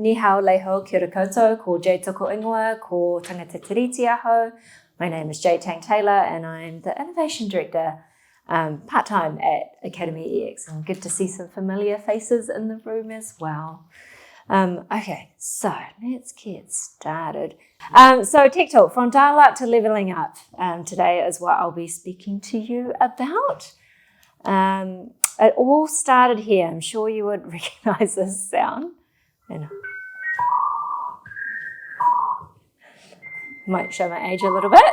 Ni hao leho kia ora koutou, ko Jade toko ingoa, ko tangata tiriti aho. My name is Jade Tang-Taylor and I'm the Innovation Director part-time at academyEX. And good to see some familiar faces in the room as well. Okay, so let's get started. So TechTALK, from dial-up to leveling up. Today is what I'll be speaking to you about. It all started here. I'm sure you would recognize this sound. And might show my age a little bit.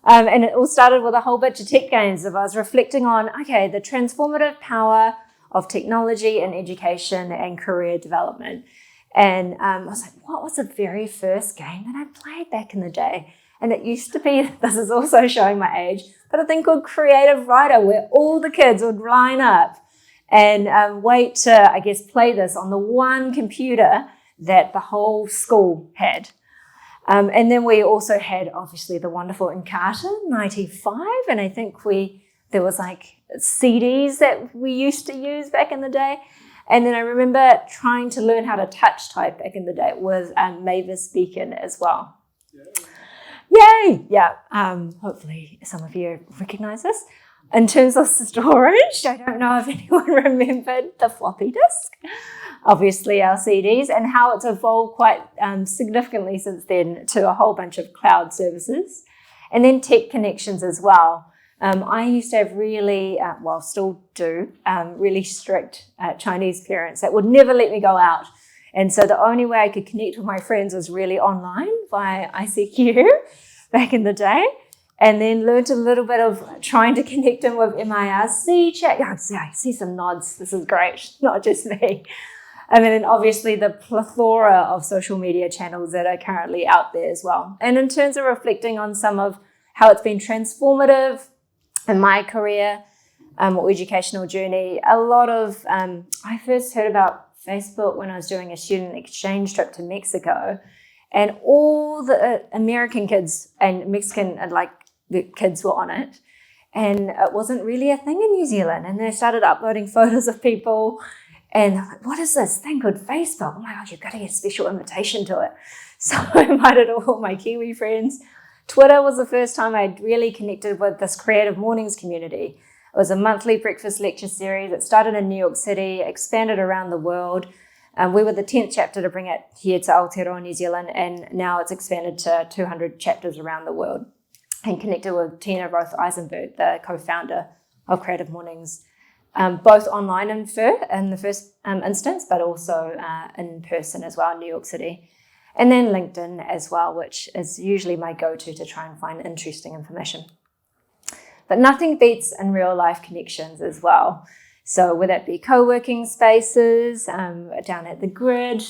And it all started with a whole bunch of tech games that I was reflecting on, okay, the transformative power of technology in education and career development. And I was like, what was the very first game that I played back in the day? And it used to be, this is also showing my age, but a thing called Creative Writer, where all the kids would line up and wait to, I guess, play this on the one computer that the whole school had. And then we also had, obviously, the wonderful Encarta 95, and I think there was like CDs that we used to use back in the day. And then I remember trying to learn how to touch type back in the day with Mavis Beacon as well. Yay! Yeah, hopefully some of you recognize this. In terms of storage, I don't know if anyone remembered the floppy disk, obviously our CDs, and how it's evolved quite significantly since then to a whole bunch of cloud services. And then tech connections as well. I used to have really, still do, really strict Chinese parents that would never let me go out. And so the only way I could connect with my friends was really online via ICQ back in the day. And then learned a little bit of trying to connect in with MIRC chat. I see some nods. This is great, not just me. And then obviously the plethora of social media channels that are currently out there as well. And in terms of reflecting on some of how it's been transformative in my career or educational journey, a lot of, I first heard about Facebook when I was doing a student exchange trip to Mexico, and all the American kids and Mexican the kids were on it, and it wasn't really a thing in New Zealand. And they started uploading photos of people, and I'm like, what is this thing called Facebook? Oh my God, you've got to get a special invitation to it. So I invited all my Kiwi friends. Twitter was the first time I'd really connected with this Creative Mornings community. It was a monthly breakfast lecture series that started in New York City, expanded around the world. We were the 10th chapter to bring it here to Aotearoa, New Zealand, and now it's expanded to 200 chapters around the world, and connected with Tina Roth Eisenberg, the co-founder of Creative Mornings, both online in the first instance, but also in person as well in New York City. And then LinkedIn as well, which is usually my go-to to try and find interesting information. But nothing beats in real life connections as well. So whether it be co-working spaces, down at the grid,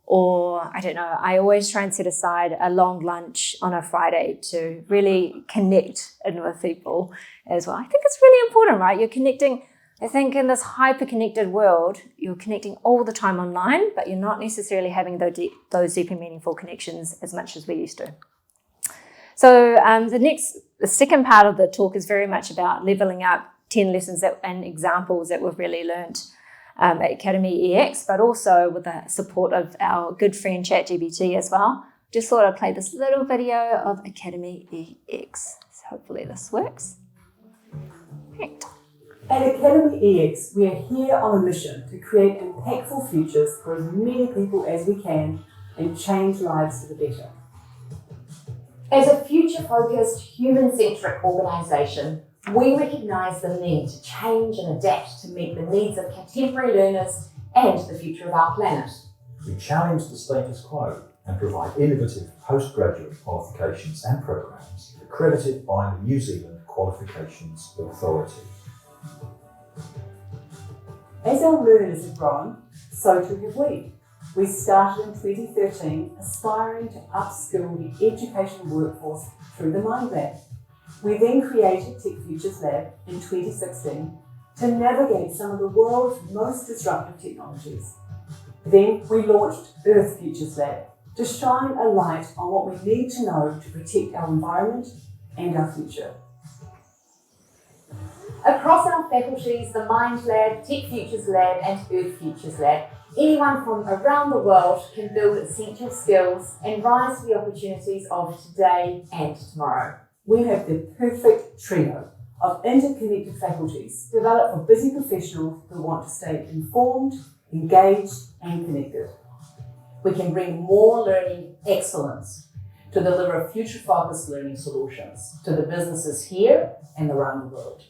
or I don't know, I always try and set aside a long lunch on a Friday to really connect in with people as well. I think it's really important, right? You're connecting, I think in this hyper-connected world, you're connecting all the time online, but you're not necessarily having those deep and meaningful connections as much as we used to. So the second part of the talk is very much about leveling up 10 lessons and examples that we've really learned at academyEX, but also with the support of our good friend ChatGPT as well. Just thought I'd play this little video of academyEX. So hopefully this works. Great. At academyEX, we are here on a mission to create impactful futures for as many people as we can and change lives for the better. As a future-focused, human-centric organisation, we recognise the need to change and adapt to meet the needs of contemporary learners and the future of our planet. We challenge the status quo and provide innovative postgraduate qualifications and programs accredited by the New Zealand Qualifications Authority. As our learners have grown, so too have we. We started in 2013 aspiring to upskill the education workforce through the Mind Lab. We then created Tech Futures Lab in 2016 to navigate some of the world's most disruptive technologies. Then we launched Earth Futures Lab to shine a light on what we need to know to protect our environment and our future. Across our faculties, the Mind Lab, Tech Futures Lab and Earth Futures Lab, anyone from around the world can build essential skills and rise to the opportunities of today and tomorrow. We have the perfect trio of interconnected faculties developed for busy professionals who want to stay informed, engaged and connected. We can bring more learning excellence to deliver future-focused learning solutions to the businesses here and around the world.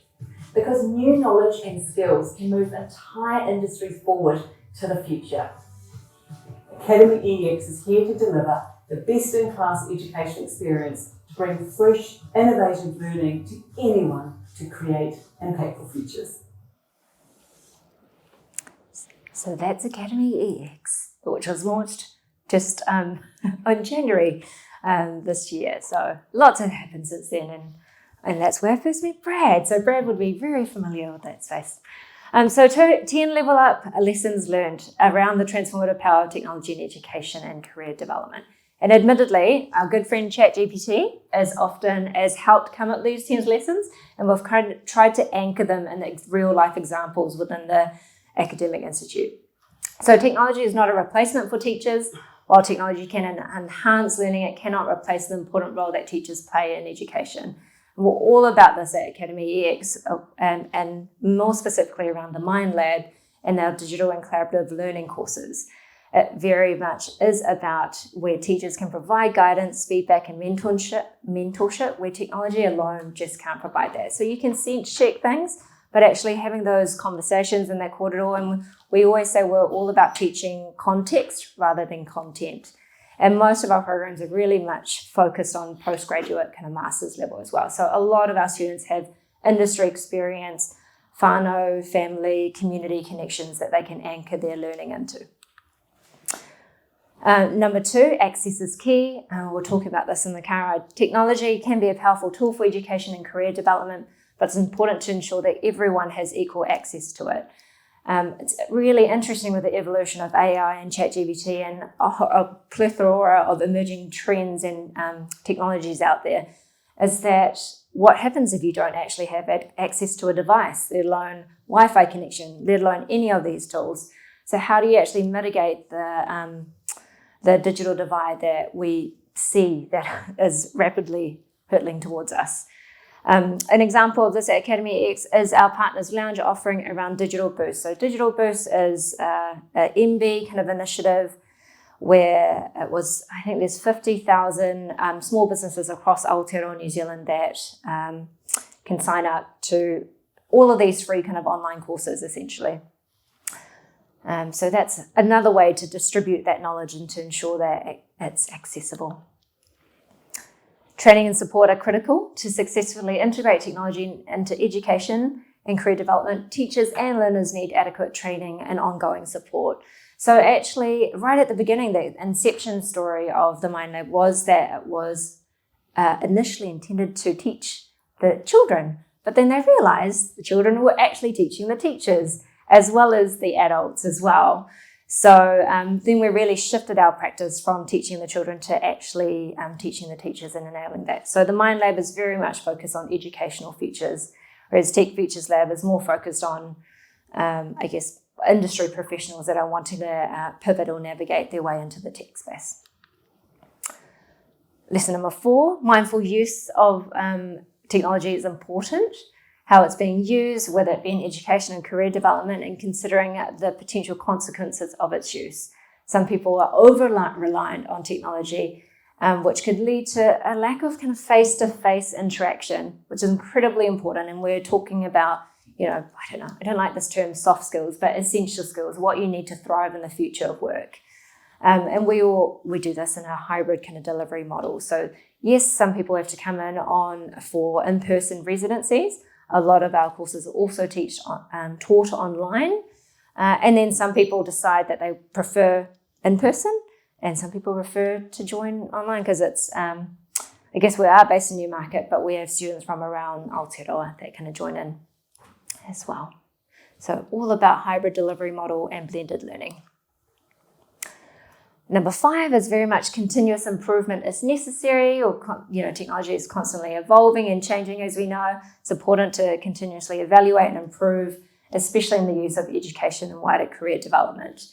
Because new knowledge and skills can move entire industries forward to the future. AcademyEX is here to deliver the best-in-class education experience to bring fresh, innovative learning to anyone to create impactful futures. So that's AcademyEX, which was launched just on January this year. So lots has happened since then, and that's where I first met Brad. So Brad would be very familiar with that space. So 10 level up lessons learned around the transformative power of technology in education and career development. And admittedly, our good friend ChatGPT has helped come up with these 10 lessons, and we've kind of tried to anchor them in real life examples within the academic institute. So technology is not a replacement for teachers. While technology can enhance learning, it cannot replace the important role that teachers play in education. And we're all about this at AcademyEX, and more specifically around the Mind Lab and our digital and collaborative learning courses. It very much is about where teachers can provide guidance, feedback, and mentorship, where technology alone just can't provide that. So you can sense check things, but actually having those conversations in that corridor, and we always say we're all about teaching context rather than content. And most of our programs are really much focused on postgraduate kind of master's level as well. So a lot of our students have industry experience, whānau, family, community connections that they can anchor their learning into. Number 2, access is key. We're talking about this in the car ride. Technology can be a powerful tool for education and career development, but it's important to ensure that everyone has equal access to it. It's really interesting with the evolution of AI and ChatGPT and a plethora of emerging trends and technologies out there, is that what happens if you don't actually have access to a device, let alone Wi-Fi connection, let alone any of these tools? So how do you actually mitigate the digital divide that we see that is rapidly hurtling towards us? An example of this at AcademyEX is our Partners Lounge offering around Digital Boost. So Digital Boost is a MB kind of initiative where it was, I think there's 50,000 small businesses across Aotearoa, New Zealand that can sign up to all of these free kind of online courses essentially. So that's another way to distribute that knowledge and to ensure that it's accessible. Training and support are critical to successfully integrate technology into education and career development. Teachers and learners need adequate training and ongoing support. So actually, right at the beginning, the inception story of the Mind Lab was that it was initially intended to teach the children, but then they realized the children were actually teaching the teachers as well as the adults as well. So then we really shifted our practice from teaching the children to actually teaching the teachers and enabling that. So the Mind Lab is very much focused on educational futures, whereas Tech Futures Lab is more focused on, industry professionals that are wanting to pivot or navigate their way into the tech space. Lesson number 4, mindful use of technology is important. How it's being used, whether it be in education and career development, and considering the potential consequences of its use. Some people are over-reliant on technology, which could lead to a lack of kind of face-to-face interaction, which is incredibly important. And we're talking about, I don't like this term soft skills, but essential skills, what you need to thrive in the future of work. And we do this in a hybrid kind of delivery model. So yes, some people have to come in for in-person residencies. A lot of our courses are also taught online. And then some people decide that they prefer in-person, and some people prefer to join online because it's, we are based in Newmarket, but we have students from around Aotearoa that kind of join in as well. So all about hybrid delivery model and blended learning. Number 5 is very much continuous improvement is necessary, or technology is constantly evolving and changing, as we know. It's important to continuously evaluate and improve, especially in the use of education and wider career development.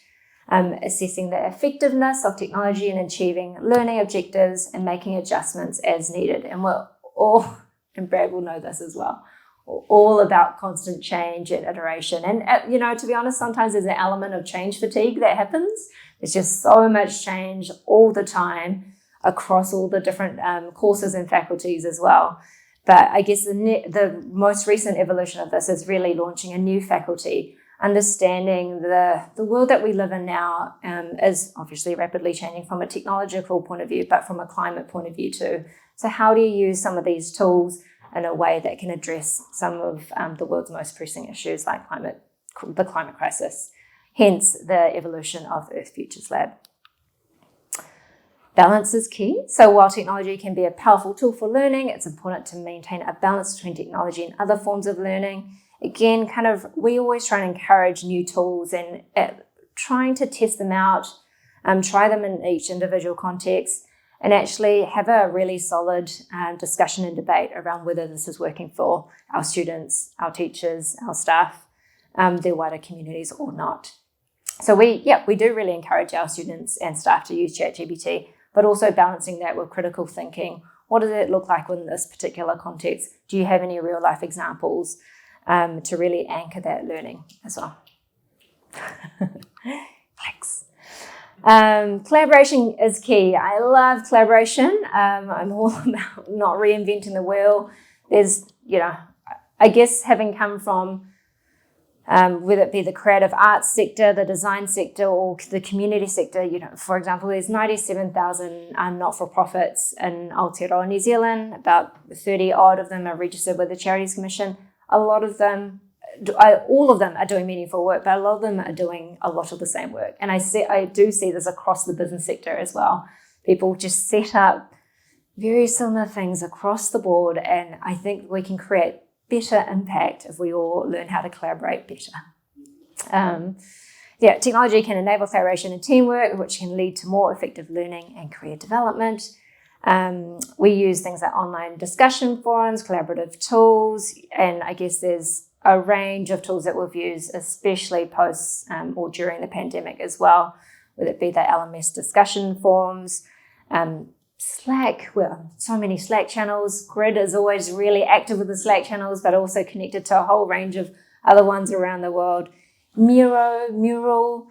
Assessing the effectiveness of technology in achieving learning objectives and making adjustments as needed. And we're all, and Brad will know this as well, all about constant change and iteration. And, to be honest, sometimes there's an element of change fatigue that happens. There's just so much change all the time across all the different courses and faculties as well. But I guess the most recent evolution of this is really launching a new faculty, understanding the world that we live in now is obviously rapidly changing from a technological point of view, but from a climate point of view too. So how do you use some of these tools in a way that can address some of the world's most pressing issues like the climate crisis? Hence the evolution of Earth Futures Lab. Balance is key. So while technology can be a powerful tool for learning, it's important to maintain a balance between technology and other forms of learning. Again, we always try and encourage new tools and trying to test them out, try them in each individual context, and actually have a really solid discussion and debate around whether this is working for our students, our teachers, our staff, their wider communities or not. So we do really encourage our students and staff to use ChatGPT, but also balancing that with critical thinking. What does it look like in this particular context? Do you have any real life examples to really anchor that learning as well? Thanks. Collaboration is key. I love collaboration. I'm all about not reinventing the wheel. There's, I guess having come from whether it be the creative arts sector, the design sector, or the community sector, for example, there's 97,000 not-for-profits in Aotearoa, New Zealand. About 30 odd of them are registered with the Charities Commission. A lot of them, all of them are doing meaningful work, but a lot of them are doing a lot of the same work. And I do see this across the business sector as well. People just set up very similar things across the board, and I think we can create better impact if we all learn how to collaborate better. Technology can enable collaboration and teamwork, which can lead to more effective learning and career development. We use things like online discussion forums, collaborative tools, and I guess there's a range of tools that we've used, especially post or during the pandemic as well, whether it be the LMS discussion forums, Slack, so many Slack channels. Grid is always really active with the Slack channels, but also connected to a whole range of other ones around the world. Mural,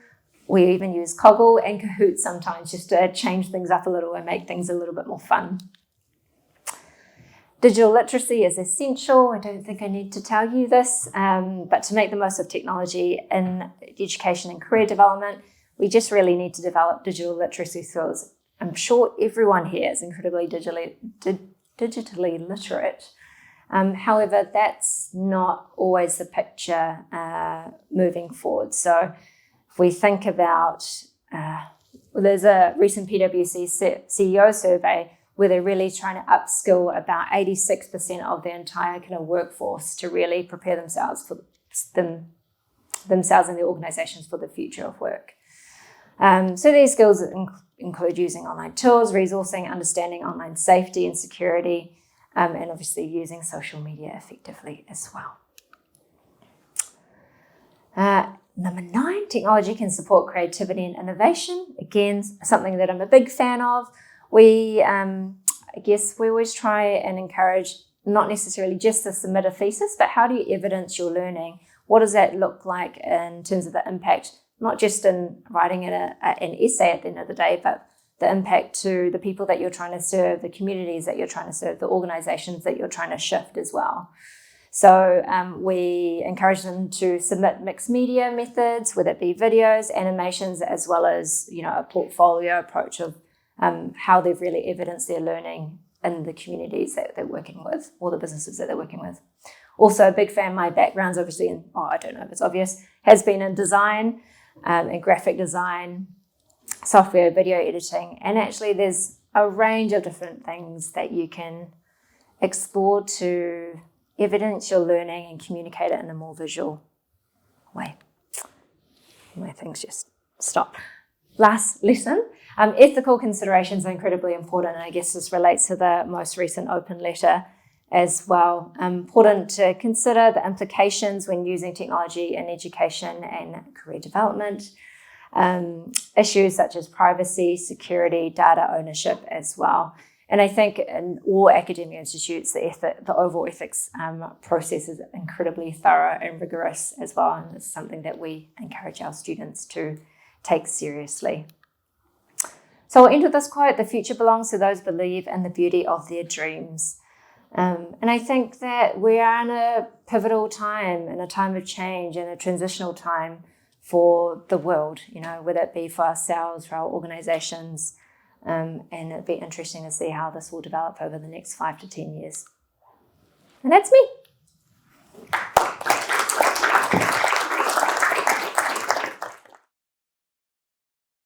we even use Coggle and Kahoot sometimes just to change things up a little and make things a little bit more fun. Digital literacy is essential. I don't think I need to tell you this, but to make the most of technology in education and career development, we just really need to develop digital literacy skills. I'm sure everyone here is incredibly digitally literate. However, that's not always the picture moving forward. So if we think about, there's a recent PwC CEO survey where they're really trying to upskill about 86% of their entire kind of workforce to really prepare themselves themselves and their organizations for the future of work. So these skills include using online tools, resourcing, understanding online safety and security, and obviously using social media effectively as well. Number 9, technology can support creativity and innovation. Again, something that I'm a big fan of. We always try and encourage not necessarily just to submit a thesis, but how do you evidence your learning? What does that look like in terms of the impact, not just in writing an essay at the end of the day, but the impact to the people that you're trying to serve, the communities that you're trying to serve, the organizations that you're trying to shift as well. So we encourage them to submit mixed media methods, whether it be videos, animations, as well as a portfolio approach of how they've really evidenced their learning in the communities that they're working with, or the businesses that they're working with. Also, a big fan, my background's obviously in, I don't know if it's obvious, has been in design and graphic design, software, video editing, and actually there's a range of different things that you can explore to evidence your learning and communicate it in a more visual way. My things just stop. last lesson. Ethical considerations are incredibly important, and I guess this relates to the most recent open letter as well. Important to consider the implications when using technology in education and career development. Issues such as privacy, security, data ownership as well. And I think in all academic institutes, the overall ethics process is incredibly thorough and rigorous as well, and it's something that we encourage our students to take seriously. So I'll end with this quote: "The future belongs to those who believe in the beauty of their dreams." And I think that we are in a pivotal time, in a time of change, in a transitional time for the world, whether it be for ourselves, for our organizations, and it'd be interesting to see how this will develop over the next 5 to 10 years. And that's me.